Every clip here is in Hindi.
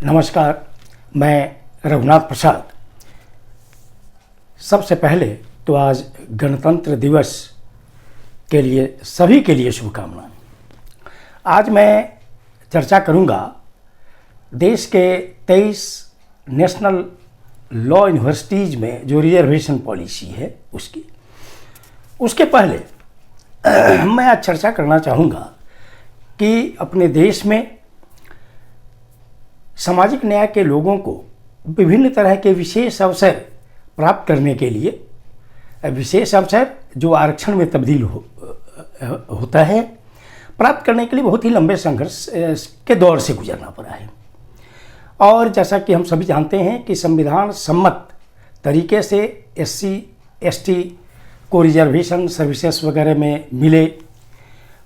नमस्कार, मैं रघुनाथ प्रसाद। सबसे पहले तो आज गणतंत्र दिवस के लिए सभी के लिए शुभकामनाएं। आज मैं चर्चा करूंगा देश के 23 नेशनल लॉ यूनिवर्सिटीज़ में जो रिजर्वेशन पॉलिसी है उसके पहले मैं आज चर्चा करना चाहूँगा कि अपने देश में सामाजिक न्याय के लोगों को विभिन्न तरह के विशेष अवसर प्राप्त करने के लिए विशेष अवसर जो आरक्षण में तब्दील होता है, प्राप्त करने के लिए बहुत ही लंबे संघर्ष के दौर से गुजरना पड़ा है। और जैसा कि हम सभी जानते हैं कि संविधान सम्मत तरीके से SC ST को रिजर्वेशन सर्विसेज वगैरह में मिले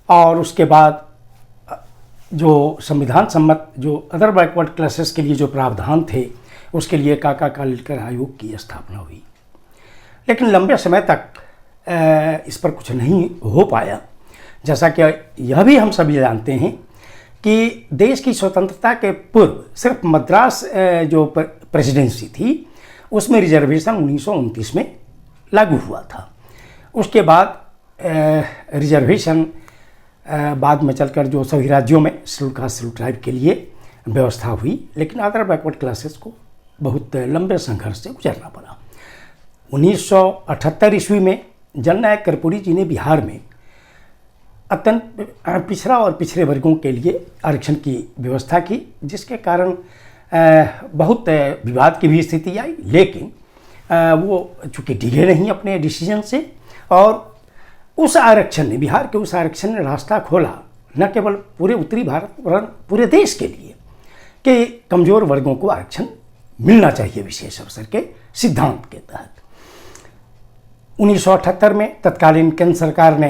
और उसके बाद जो संविधान सम्मत जो अदर बैकवर्ड क्लासेस के लिए जो प्रावधान थे उसके लिए काका कालेलकर आयोग की स्थापना हुई। लेकिन लंबे समय तक इस पर कुछ नहीं हो पाया। जैसा कि यह भी हम सभी जानते हैं कि देश की स्वतंत्रता के पूर्व सिर्फ मद्रास जो प्रेसिडेंसी थी उसमें रिजर्वेशन 1929 में लागू हुआ था। उसके बाद रिजर्वेशन बाद में चलकर जो सभी राज्यों में शेड्यूल कास्ट शेड्यूल ट्राइब के लिए व्यवस्था हुई, लेकिन अदर बैकवर्ड क्लासेस को बहुत लंबे संघर्ष से गुजरना पड़ा। 1978 ईस्वी में जननायक कर्पूरी जी ने बिहार में अत्यंत पिछड़ा और पिछड़े वर्गों के लिए आरक्षण की व्यवस्था की, जिसके कारण बहुत विवाद की भी स्थिति आई। लेकिन वो चूँकि डिगे नहीं अपने डिसीजन से, और उस आरक्षण ने, बिहार के उस आरक्षण ने रास्ता खोला न केवल पूरे उत्तरी भारत वरन पूरे देश के लिए कि कमज़ोर वर्गों को आरक्षण मिलना चाहिए विशेष अवसर के सिद्धांत के तहत। 1978 में तत्कालीन केंद्र सरकार ने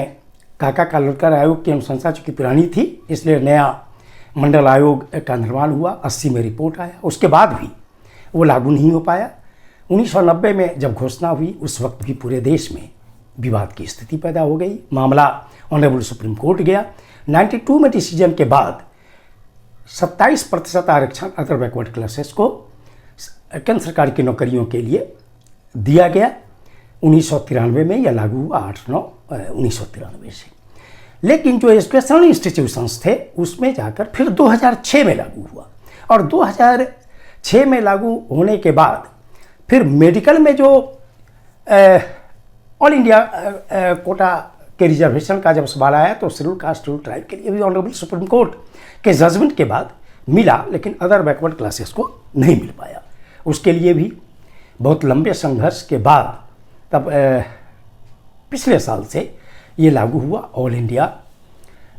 काका कालेलकर आयोग की अनुशंसा चूँकि पुरानी थी, इसलिए नया मंडल आयोग का निर्माण हुआ। 80 में रिपोर्ट आया, उसके बाद भी वो लागू नहीं हो पाया। 1990 में जब घोषणा हुई उस वक्त भी पूरे देश में विवाद की स्थिति पैदा हो गई। मामला ऑनरेबल सुप्रीम कोर्ट गया। 92 में डिसीजन के बाद 27% आरक्षण अदर बैकवर्ड क्लासेस को केंद्र सरकार की नौकरियों के लिए दिया गया। 1993 में यह लागू हुआ, 8/9/1993 से। लेकिन जो एजुकेशनल इंस्टीट्यूशंस थे उसमें जाकर फिर 2006 में लागू हुआ, और 2006 में लागू होने के बाद फिर मेडिकल में जो ऑल इंडिया कोटा के रिजर्वेशन का जब सवाल आया तो शेड्यूल कास्ट शेड्यूल ट्राइब के लिए भी ऑनरेबल सुप्रीम कोर्ट के जजमेंट के बाद मिला, लेकिन अदर बैकवर्ड क्लासेस को नहीं मिल पाया। उसके लिए भी बहुत लंबे संघर्ष के बाद तब पिछले साल से ये लागू हुआ ऑल इंडिया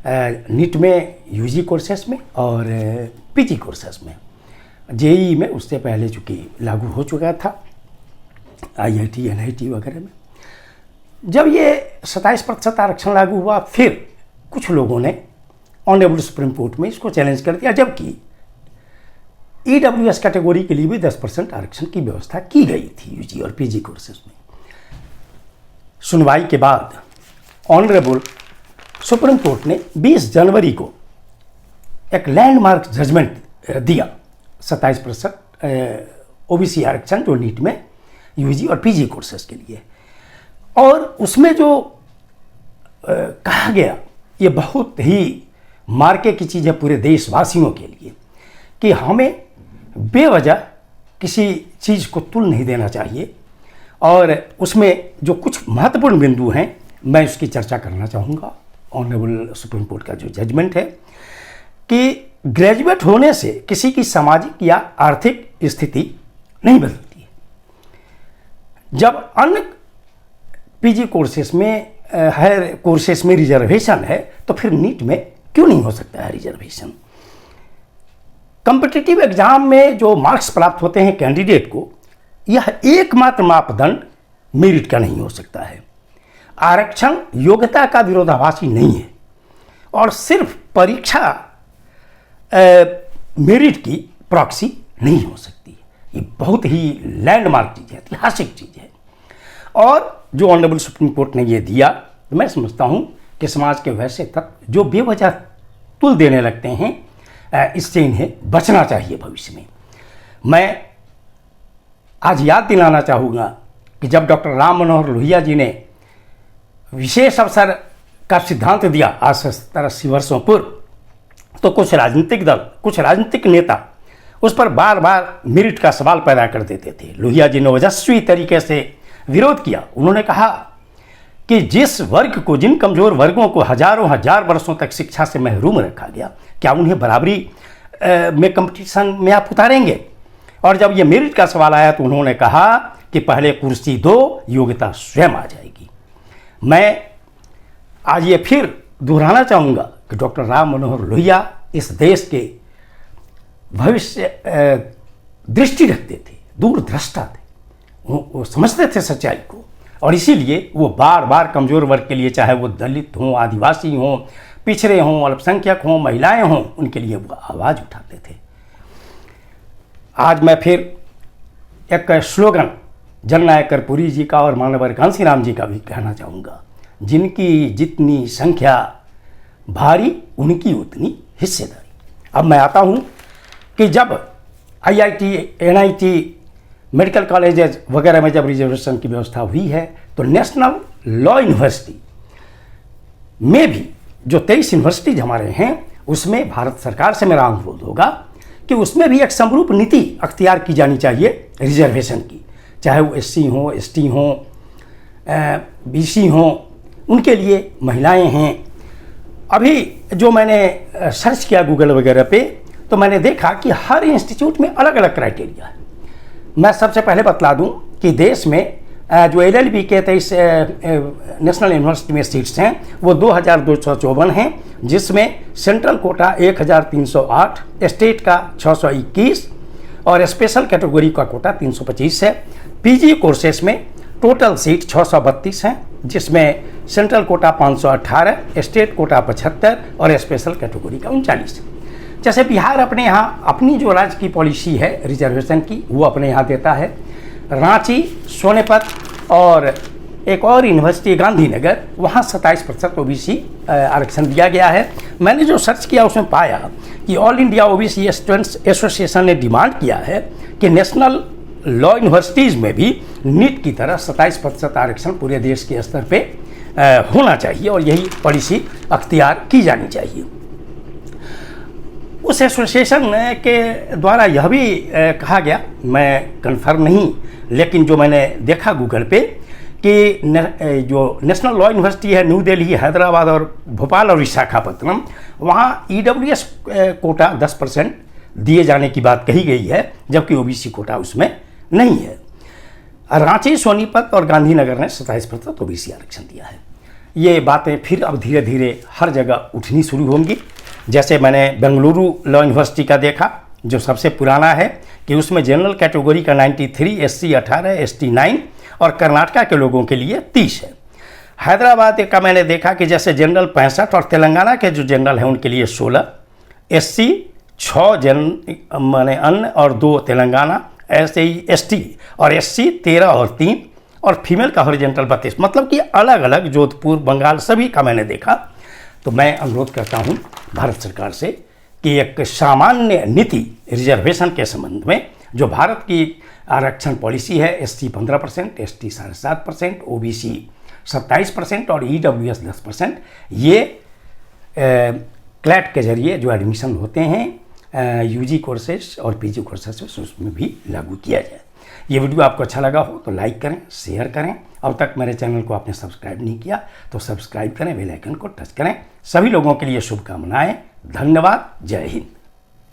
नीट में, UG कोर्सेस में और PG कोर्सेस में। JEE में उससे पहले चूँकि लागू हो चुका था, IIT NIT वगैरह में। जब ये 27% आरक्षण लागू हुआ, फिर कुछ लोगों ने ऑनरेबल सुप्रीम कोर्ट में इसको चैलेंज कर दिया, जबकि EWS कैटेगरी के लिए भी 10% आरक्षण की व्यवस्था की गई थी UG और PG कोर्सेज में। सुनवाई के बाद ऑनरेबल सुप्रीम कोर्ट ने 20 जनवरी को एक लैंडमार्क जजमेंट दिया 27% OBC आरक्षण जो नीट में, UG और PG कोर्सेज के लिए। और उसमें जो कहा गया ये बहुत ही मार्के की चीज़ है पूरे देशवासियों के लिए कि हमें बेवजह किसी चीज़ को तुल नहीं देना चाहिए। और उसमें जो कुछ महत्वपूर्ण बिंदु हैं मैं उसकी चर्चा करना चाहूँगा। ऑनरेबल सुप्रीम कोर्ट का जो जजमेंट है कि ग्रेजुएट होने से किसी की सामाजिक या आर्थिक स्थिति नहीं बदलती है। जब अन्य PG कोर्सेस में हायर कोर्सेस में रिजर्वेशन है तो फिर नीट में क्यों नहीं हो सकता है रिजर्वेशन। कॉम्पिटिटिव एग्जाम में जो मार्क्स प्राप्त होते हैं कैंडिडेट को, यह एकमात्र मापदंड मेरिट का नहीं हो सकता है। आरक्षण योग्यता का विरोधाभासी नहीं है और सिर्फ परीक्षा मेरिट की प्रॉक्सी नहीं हो सकती। ये बहुत ही लैंडमार्क चीज़ है, ऐतिहासिक चीज़ है। और जो ऑनरेबल सुप्रीम कोर्ट ने ये दिया, तो मैं समझता हूँ कि समाज के वैसे तत्व जो बेवजह तुल देने लगते हैं, इससे इन्हें बचना चाहिए भविष्य में। मैं आज याद दिलाना चाहूँगा कि जब डॉक्टर राम मनोहर लोहिया जी ने विशेष अवसर का सिद्धांत दिया आज से 70-80 वर्षों पूर्व, तो कुछ राजनीतिक दल, कुछ राजनीतिक नेता उस पर बार बार मेरिट का सवाल पैदा कर देते थे। लोहिया जी ने ओजस्वी तरीके से विरोध किया। उन्होंने कहा कि जिस वर्ग को, जिन कमजोर वर्गों को हजारों हजार वर्षों तक शिक्षा से महरूम रखा गया, क्या उन्हें बराबरी में कंपटीशन में आप उतारेंगे? और जब ये मेरिट का सवाल आया तो उन्होंने कहा कि पहले कुर्सी दो, योग्यता स्वयं आ जाएगी। मैं आज ये फिर दोहराना चाहूँगा कि डॉक्टर राम मनोहर लोहिया इस देश के भविष्य दृष्टि रखते थे, दूरदृष्टा थे, वो समझते थे सच्चाई को, और इसीलिए वो बार बार कमज़ोर वर्ग के लिए, चाहे वो दलित हों, आदिवासी हों, पिछड़े हों, अल्पसंख्यक हों, महिलाएं हों, उनके लिए वो आवाज़ उठाते थे। आज मैं फिर एक स्लोगन जननायक कर्पूरी जी का और मानवर कांसीराम जी का भी कहना चाहूँगा, जिनकी जितनी संख्या भारी उनकी उतनी हिस्सेदारी। अब मैं आता हूँ कि जब IIT, NIT, मेडिकल कॉलेजेस वगैरह में जब रिजर्वेशन की व्यवस्था हुई है तो नेशनल लॉ यूनिवर्सिटी में भी जो 23 यूनिवर्सिटीज हमारे हैं उसमें भारत सरकार से मेरा अनुरोध होगा कि उसमें भी एक समरूप नीति अख्तियार की जानी चाहिए रिजर्वेशन की, चाहे वो SC हों, ST हों, BC हों, उनके लिए महिलाएं हैं। अभी जो मैंने सर्च किया गूगल वगैरह पे तो मैंने देखा कि हर इंस्टीट्यूट में अलग अलग क्राइटेरिया है। मैं सबसे पहले बतला दूं कि देश में जो LLB के 23 नेशनल यूनिवर्सिटी में सीट्स हैं वो 2254 हैं, जिसमें सेंट्रल कोटा 1308, स्टेट का 621 और स्पेशल कैटेगरी का कोटा 325 है। PG कोर्सेस में टोटल सीट 632 हैं, जिसमें सेंट्रल कोटा 518, स्टेट कोटा 75 और स्पेशल कैटेगरी का 39। जैसे बिहार अपने यहाँ अपनी जो राज्य की पॉलिसी है रिजर्वेशन की वो अपने यहाँ देता है। रांची, सोनीपत और एक और यूनिवर्सिटी गांधीनगर, वहाँ 27% OBC आरक्षण दिया गया है। मैंने जो सर्च किया उसमें पाया कि all India OBC students association ने डिमांड किया है कि नेशनल लॉ यूनिवर्सिटीज़ में भी नीट की तरह 27% आरक्षण पूरे देश के स्तर पे होना चाहिए और यही पॉलिसी अख्तियार की जानी चाहिए। उस एसोसिएशन के द्वारा यह भी कहा गया, मैं कन्फर्म नहीं, लेकिन जो मैंने देखा गूगल पे कि जो नेशनल लॉ यूनिवर्सिटी है न्यू दिल्ली, हैदराबाद और भोपाल और विशाखापत्तनम, वहाँ EWS कोटा 10% दिए जाने की बात कही गई है, जबकि OBC कोटा उसमें नहीं है। रांची, सोनीपत और गांधीनगर ने 27% OBC आरक्षण दिया है। ये बातें फिर अब धीरे धीरे हर जगह उठनी शुरू होंगी। जैसे मैंने बेंगलुरु लॉ यूनिवर्सिटी का देखा जो सबसे पुराना है कि उसमें जनरल कैटेगरी का 93, SC 18, ST 9 और कर्नाटका के लोगों के लिए 30 है। हैदराबाद का मैंने देखा कि जैसे जनरल 65 और तेलंगाना के जो जनरल हैं उनके लिए 16, SC 6 माने अन्य और 2 तेलंगाना, ऐसे ही ST और SC 13 और 3 और फीमेल का हॉरिजॉन्टल 32, मतलब कि अलग अलग जोधपुर, बंगाल सभी का मैंने देखा। तो मैं अनुरोध करता हूं भारत सरकार से कि एक सामान्य नीति रिजर्वेशन के संबंध में, जो भारत की आरक्षण पॉलिसी है, SC 15%, ST 7.5%, OBC 27% और EWS 10%, ये क्लैट के जरिए जो एडमिशन होते हैं UG कोर्सेज और PG कोर्सेज उसमें भी लागू किया जाए। ये वीडियो आपको अच्छा लगा हो तो लाइक करें, शेयर करें। अब तक मेरे चैनल को आपने सब्सक्राइब नहीं किया तो सब्सक्राइब करें, बेल आइकन को टच करें। सभी लोगों के लिए शुभकामनाएं। धन्यवाद। जय हिंद।